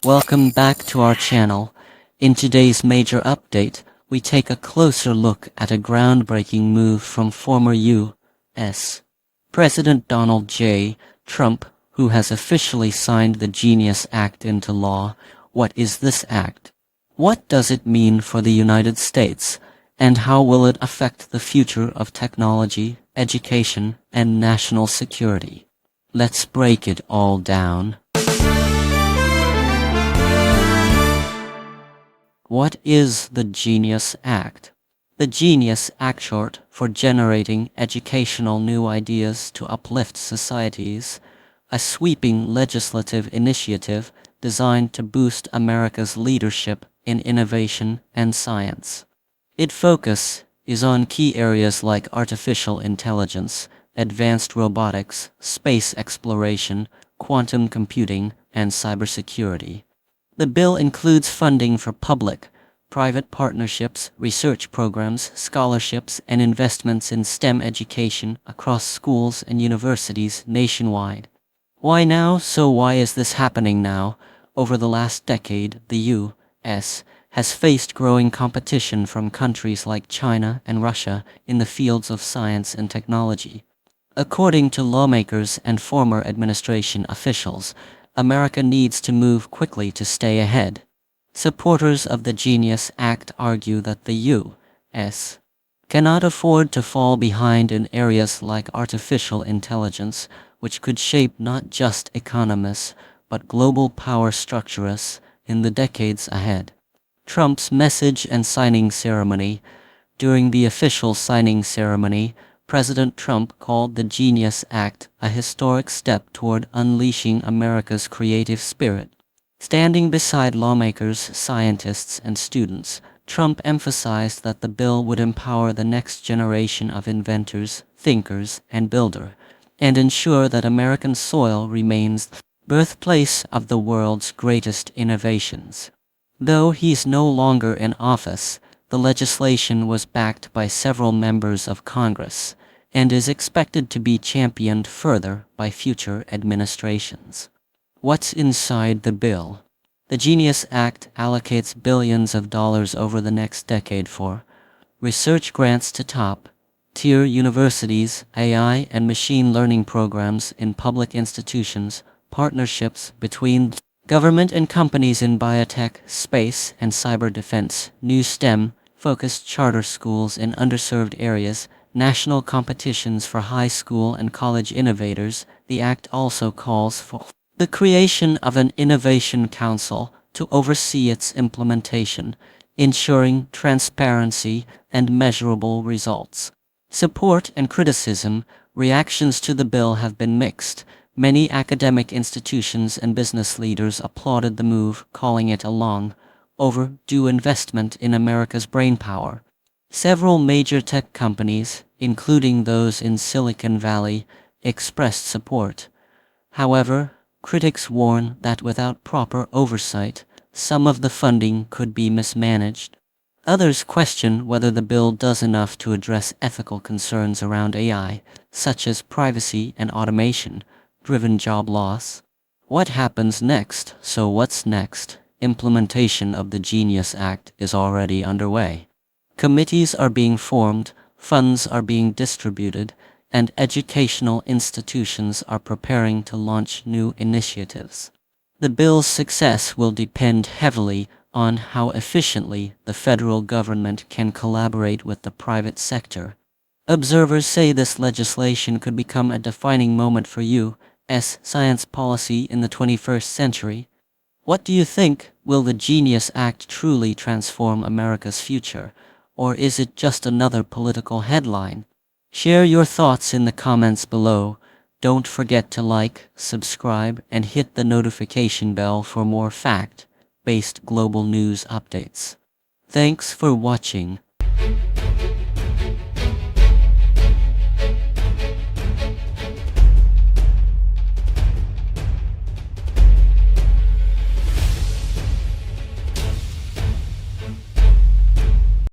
Welcome back to our channel. In today's major update, we take a closer look at a groundbreaking move from former U.S. President Donald J. Trump, who has officially signed the Genius Act into law. What is this act? What does it mean for the United States? And how will it affect the future of technology, education, and national security? Let's break it all down. What is the Genius Act? The Genius Act, short for Generating Educational New Ideas to Uplift Societies, a sweeping legislative initiative designed to boost America's leadership in innovation and science. Its focus is on key areas like artificial intelligence, advanced robotics, space exploration, quantum computing, and cybersecurity. The bill includes funding for public, private partnerships, research programs, scholarships, and investments in STEM education across schools and universities nationwide. Why now? So why is this happening now? Over the last decade, the U.S. has faced growing competition from countries like China and Russia in the fields of science and technology. According to lawmakers and former administration officials, America needs to move quickly to stay ahead. Supporters of the Genius Act argue that the U.S. cannot afford to fall behind in areas like artificial intelligence, which could shape not just economists, but global power structures in the decades ahead. Trump's message and signing ceremony. During the official signing ceremony, President Trump called the Genius Act a historic step toward unleashing America's creative spirit. Standing beside lawmakers, scientists, and students, Trump emphasized that the bill would empower the next generation of inventors, thinkers, and builders, and ensure that American soil remains the birthplace of the world's greatest innovations. Though he's no longer in office, the legislation was backed by several members of Congress and is expected to be championed further by future administrations. What's inside the bill? The Genius Act allocates billions of dollars over the next decade for research grants to top-tier universities, AI and machine learning programs in public institutions, partnerships between government and companies in biotech, space, and cyber defense, new STEM-focused charter schools in underserved areas, national competitions for high school and college innovators. The act also calls for the creation of an innovation council to oversee its implementation, ensuring transparency and measurable results. Support and criticism. Reactions to the bill have been mixed. Many academic institutions and business leaders applauded the move, calling it a long overdue investment in America's brainpower. Several major tech companies, including those in Silicon Valley, expressed support. However, critics warn that without proper oversight, some of the funding could be mismanaged. Others question whether the bill does enough to address ethical concerns around AI, such as privacy and automation-driven job loss. What happens next? So what's next? Implementation of the Genius Act is already underway. Committees are being formed, funds are being distributed, and educational institutions are preparing to launch new initiatives. The bill's success will depend heavily on how efficiently the federal government can collaborate with the private sector. Observers say this legislation could become a defining moment for U.S. science policy in the 21st century. What do you think? Will the Genius Act truly transform America's future, or is it just another political headline? Share your thoughts in the comments below. Don't forget to like, subscribe, and hit the notification bell for more fact-based global news updates. Thanks for watching.